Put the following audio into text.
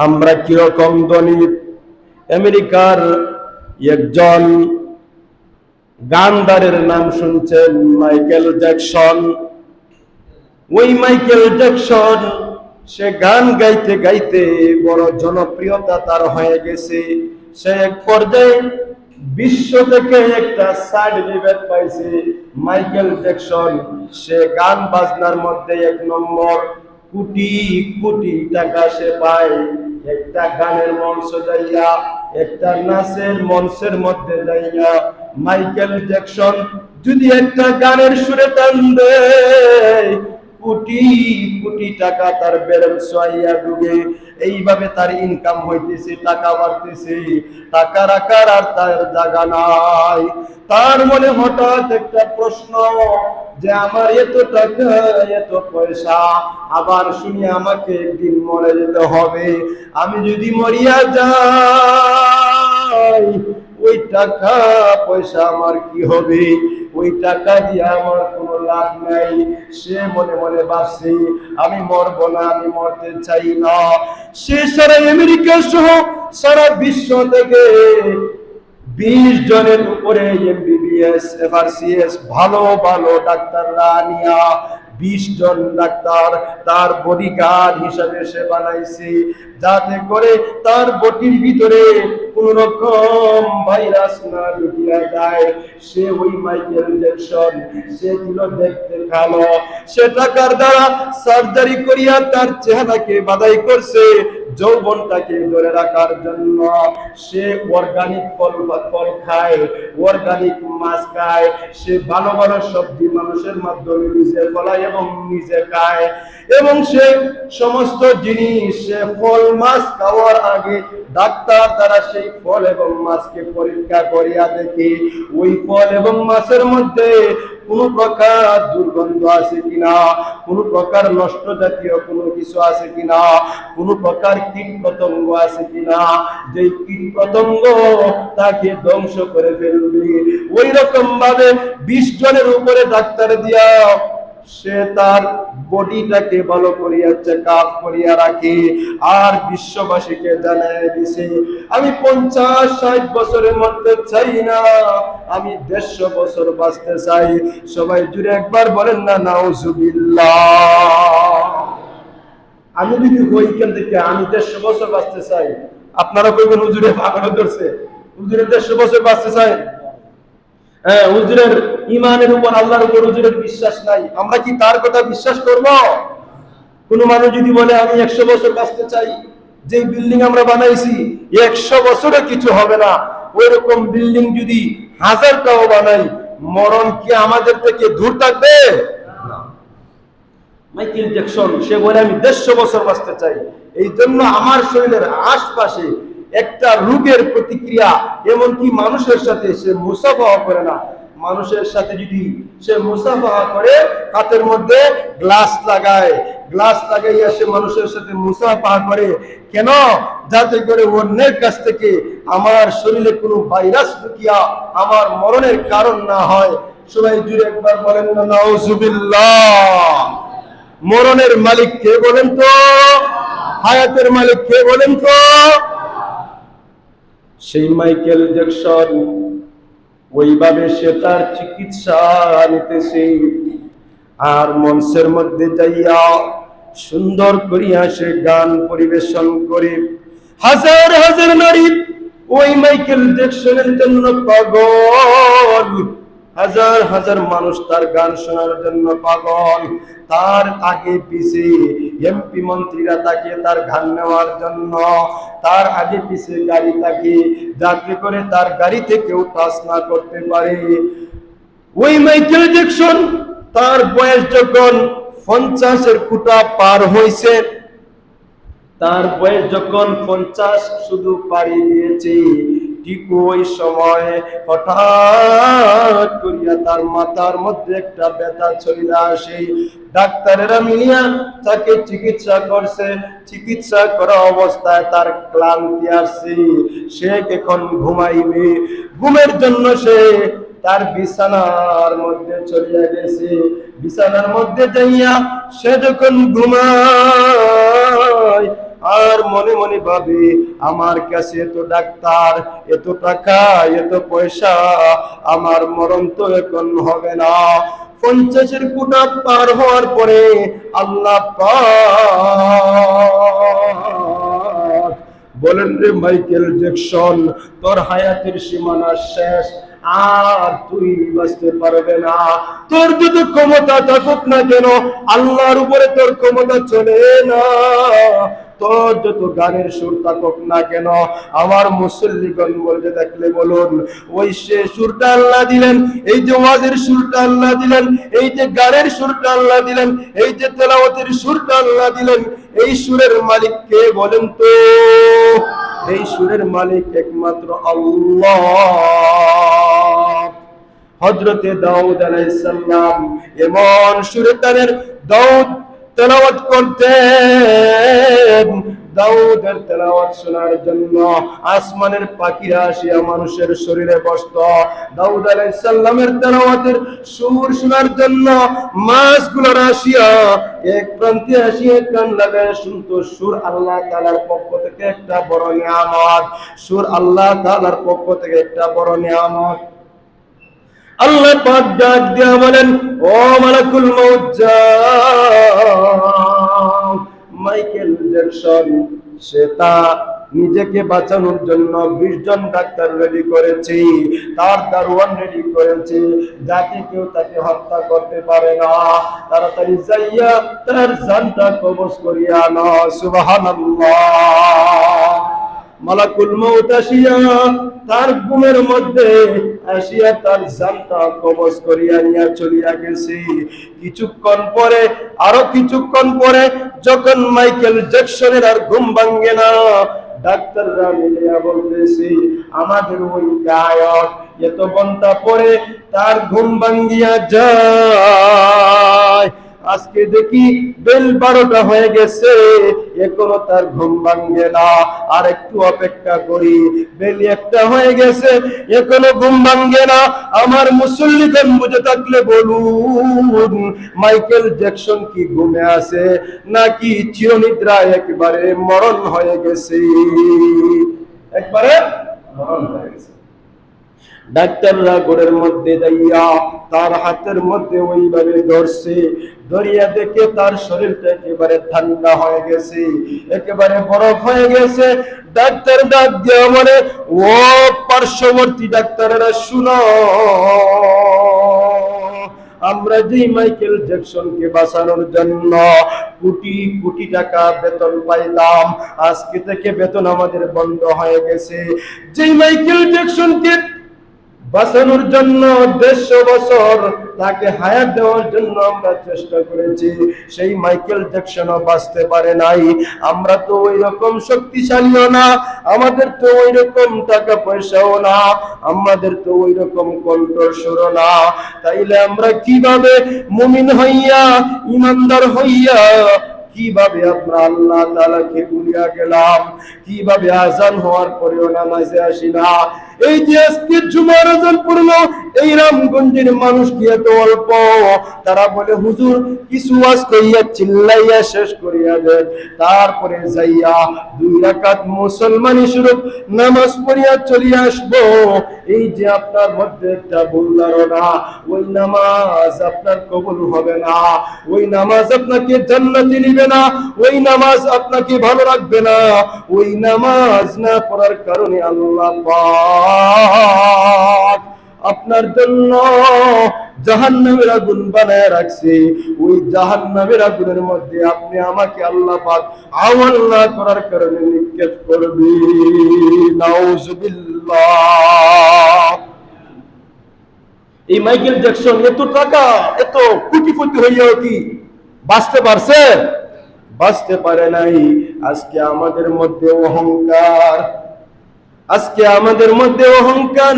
আমরা কিরকম ধনী। আমেরিকার একজন গানদারের নাম শুনছেন, মাইকেল জ্যাকসন। ওই মাইকেল জ্যাকসন সে গান গাইতে গাইতে বড় জনপ্রিয়তা তার হয়ে গেছে। সে এক পর্যায়ে বিশ্ব থেকে একটা সার্টিফিকেট পাইছে, মাইকেল জ্যাকসন সে গান বাজনার মধ্যে 1 নম্বর। কোটি কোটি টাকা সে পায় একটা গানের মঞ্চ যাইয়া, একটা নাচের মঞ্চের মধ্যে যাইয়া। মাইকেল জ্যাকসন যদি একটা গানের সুরে টান দেয়, কোটি কোটি টাকা তার ব্যালেন্স হইয়া ডুবে। এইভাবে তার ইনকাম হইতেছে, টাকা বাড়তেছে, টাকা রাখার আর তার জায়গা নাই। তার মনে হঠাৎ একটা প্রশ্ন যে আমার এত টাকা, এত পয়সা, আবার শুনি আমাকে একদিন মরে যেতে হবে। আমি যদি মরিয়া যাই, ওই টাকা পয়সা আমার কি হবে? ওই টাকা দিয়ে আমার কোনো লাভ নাই। সে মনে মনে ভাবছে, আমি মরবো না, আমি মরতে চাই না। সে সারা আমেরিকা সহ সারা বিশ্ব থেকে 20 জনের উপরে MBBS FRCS ভালো ভালো ডাক্তাররা নিয়া 20 জন ডাক্তার তার বডিগার্ড হিসাবে সে বানাইছে, যাতে করে তার বডির ভিতরে কোন রকম ভাইরাস না ঢুকিয়া যায়। সে ওই মাইকেল জ্যাকসন, সে ছিল দেখতে কালো। সে টাকার দ্বারা সার্জারি করিয়া তার চেহারাকে বাধাই করছে যৌবনটাকে ধরে রাখার জন্য। সে অর্গানিক ফল খায়, অর্গানিক মাছ খায়, সে ভালো ভালো সবজি মানুষের মাধ্যমে নিজে ফলায় এবং নিজে খায়। এবং সে সমস্ত জিনিস, সে ফল মাছ খাওয়ার আগে ডাক্তার দ্বারা সেই ফল এবং মাছকে পরীক্ষা করিয়া দেখে ওই ফল এবং মাছের মধ্যে কোন প্রকার দুর্গন্ধ আছে কিনা, কোন প্রকার নষ্ট জাতীয় কোনো কিছু আছে কিনা, কোন প্রকার কীট পতঙ্গ আছে কিনা, যে কীট পতঙ্গ তাকে ধ্বংস করে ফেলবে। ওই রকম ভাবে 20 জনের উপরে ডাক্তার দিয়া সে তার বডিটাকে ভালো করিয়া চেক আপ করিয়া রাখে, আর বিশ্ববাসীকে জানায় দিছে, আমি 50-60 বছরের মধ্যে চাই না, আমি 150 বছর বাঁচতে চাই। সবাই জুড়ে একবার বলেন না নাউজুবিল্লাহ। আমি যদি ওইখান থেকে আমি 150 বছর বাঁচতে চাই, আপনারা কইবেন হুজুরে পাগল ধরছে, হুজুরে 150 বছর বাঁচতে চাই। হ্যাঁ, হুজুরের ইমানের উপর, আল্লাহর উপর হুজুরের বিশ্বাস নাই, আমরা কি তার কথা বিশ্বাস করব? কোন মানুষ যদি বলে আমি 100 বছর বাঁচতে চাই, যে বিল্ডিং আমরা বানাইছি 100 বছরে কিছু হবে না, ওই রকম বিল্ডিং যদি 1000টাও বানাই, মরণ কি আমাদের থেকে দূর থাকবে? না। মাইকেল জ্যাকসন সে বলে আমি 150 বছর বাঁচতে চাই, এই জন্য আমার শরীরের আশপাশে একটা রোগের প্রতিক্রিয়া, এমনকি মানুষের সাথে সে মুসাফাহা করে না। মানুষের সাথে যদি সে মুসাফাহা করে, হাতের মধ্যে গ্লাস লাগায়, গ্লাস লাগাইয়া সে মানুষের সাথে মুসাফাহা করে, কেন? যাতে করে অন্যের কাছ থেকে আমার শরীরে কোনো ভাইরাস ঢুকিয়া আমার মরণের কারণ না হয়। সবাই জুড়ে একবার বলেন না নাউজুবিল্লাহ। মরণের মালিক কে বলেন তো? হায়াতের মালিক কে বলেন তো? সেই মাইকেল জ্যাকসন ওইভাবে সে তার চিকিৎসা নিতেছে, আর মঞ্চের মধ্যে যাইয়া সুন্দর করিয়া সে গান পরিবেশন করে। হাজার হাজার নারী ওই মাইকেল জ্যাকসনের জন্য পাগল, হাজার হাজার মানুষ তার গান শোনার জন্য পাগল। তার আগে পিছে এমপি মন্ত্রীরা তাকে তার গান নেওয়ার জন্য, তার আগে পিছে গাড়ি থাকে, যাতে করে তার গাড়িতে কেউ টাচ না করতে পারে। ওই মাইকেল জ্যাকসন তার বয়স যখন 50-এর কোঠা পার হয়েছে, তার বয়স যখন 50 শুধু পাড়ি দিয়েছে, ঠিক ওই সময় হঠাৎ করিয়া তার মাথার মধ্যে একটা ব্যথা চলে আসে। ডাক্তারেরা মিলিয়া তাকে চিকিৎসা করছে, চিকিৎসা করা অবস্থায় তার ক্লান্তি আসছে, সে এখন ঘুমাইবে। ঘুমের জন্য সে তার বিছানার মধ্যে চলিয়া গেছে। বিছানার মধ্যে যাইয়া সে যখন ঘুমায়, আর মনে মনে ভাবে আমার কাছে এত ডাক্তার, এত টাকা, এত পয়সা, আমার মরণ তো এখন হবে না। 50-এর কোটা পার হওয়ার পরে আল্লাহ পাক বলেন, রে মাইকেল জ্যাকসন, তোর হায়াতের সীমানা শেষ, আর তুই বাঁচতে পারবে না। তোর যত ক্ষমতা থাকুক না কেন, আল্লাহর উপরে তোর ক্ষমতা চলে না। তোর যত গানের সুর থাকুক না কেন, আমার মুসল্লিগণ বলতে থাকলে বলুন, ওই সে সুরটা আল্লাহ দিলেন, এই যে ওয়াজের সুরটা আল্লাহ দিলেন, এই যে গানের সুরটা আল্লাহ দিলেন, এই যে তেলাওয়াতের সুরটা আল্লাহ দিলেন, এই সুরের মালিক কে বলেন তো? এই সুরের মালিক একমাত্র আল্লাহ। হযরতে দাউদ আলাইহিস সালাম এমন সুরে তানের দাউদ তেলাওয়াত করতেন, দাউদের তেলাওয়াত শোনার জন্য আসমানের পাখিরা আসিয়া মানুষের শরীরে বসত। দাউদ আলাইহিস সালামের তেলাওয়াতের সুর শোনার জন্য মাছগুলো আসিয়া এক প্রান্তে আসিয়া কান লাগায় শুনতো। সুর আল্লাহ তাআলার পক্ষ থেকে একটা বড় নিয়ামত, সুর আল্লাহ তাআলার পক্ষ থেকে একটা বড় নিয়ামত। আল্লাহ পাক ডাক দিয়া বলেন, ও মালাকুল মউত যাও। মাইকেল জ্যাকসন সে তা নিজেকে বাঁচানোর জন্য 20 জন ডাক্তার রেডি করেছে, তার দারোয়ান রেডি করেছে, যাতে কেউ তাকে হত্যা করতে পারে না। তাড়াতাড়ি যাইয়া তার জানটা কবজ করিয়া নাও। সুবহানাল্লাহ। মালাকুল মউত আসিয়া তার ঘুমের মধ্যে আসিয়া তার জানটা কবজ করিয়া নিয়া চলিয়া গেছে। কিছুক্ষণ পরে, আরো কিছুক্ষণ পরে যখন মাইকেল জ্যাকসনের আর ঘুম ভাঙে না, ডাক্তাররা মিলিয়া বলতেছে, আমাদের ওই গায়ক এত ঘন্টা পরে তার ঘুম ভাঙ্গিয়া যায়। আজকে দেখি বেল 12টা হয়ে গেছে, এখনো তার ঘুম ভাঙ্গে না। আর একটু অপেক্ষা করি, বেল 1টা হয়ে গেছে, এখনো ঘুম ভাঙ্গে না। আমার মুসল্লিগণ বুঝে থাকলে বলুন, মাইকেল জ্যাকসন কি ঘুমে আছে নাকি চিরনিদ্রায় একেবারে মরণ হয়ে গেছে? একবারে মরণ হয়ে গেছে। ডাক্তাররা ঘরের মধ্যে যাইয়া তার হাতের মধ্যে ওইভাবে ধরছে, ধরিয়া দেখে তার শরীরটা একেবারে ঠান্ডা হয়ে গেছে, একেবারে বরফ হয়ে গেছে। ডাক্তার ডাক দিয়া বলে, ও পার্শ্ববর্তী ডাক্তারেরা শুনো, আমরা যে মাইকেল জ্যাকসনকে বাঁচানোর জন্য কোটি কোটি টাকা বেতন পাইতাম, আজকে থেকে বেতন আমাদের বন্ধ হয়ে গেছে। যে মাইকেল জ্যাকসনকে বাঁচানোর জন্য 150 বছর তাকে হায়াত দেওয়ার জন্য আমরা চেষ্টা করেছি, সেই মাইকেল জ্যাকসনও বাঁচতে পারে নাই। আমরা তো ওই রকম শক্তিশালীও না, আমাদের তো ওই রকম টাকা পয়সাও না, আমাদের তো ওই রকম কণ্ঠস্বরও না। তাইলে আমরা কিভাবে মুমিন হইয়া, ইমানদার হইয়া, কিভাবে আমরা আল্লাহ তাআলাকে ভুলিয়া গেলাম? কিভাবে আজান হওয়ার পরেও নামাজে আসি না? এই যে আজকে জুমার আজান পড়লো, এই রামগঞ্জের মানুষ কি এত অল্প? তারা বলে, হুজুর কিছু ওয়াজ কইয়া চিল্লাইয়া শেষ করিয়া দেন, তারপরে যাইয়া 2 রাকাত মুসলমানি স্বরূপ নামাজ পড়িয়া চলিয়া আসবো। এই যে আপনার মধ্যে একটা ভুল ধারণা, ওই নামাজ আপনার কবুল হবে না, ওই নামাজ আপনাকে জান্নাতে নিবে না, ওই নামাজ আপনাকে ভালো রাখবে না। ওই নামাজ না পড়ার কারণে আল্লাহ পাক আপনার জন্য জাহান্নামের আগুন বানায় রাখছে। ওই জাহান্নামের আগুনের মধ্যে আপনি আমাকে আল্লাহ পাক আমল না করার কারণে নিক্ষেপ করবে। নাউজুবিল্লাহ। এই মাইকেল জ্যাকসন এত টাকা, এত কোটিপতি হইয়াও কি বাঁচতে পারছে? বাঁচতে পারে নাই। আজকে আমাদের মধ্যে অহংকার, আজকে আমাদের মধ্যে অহংকার।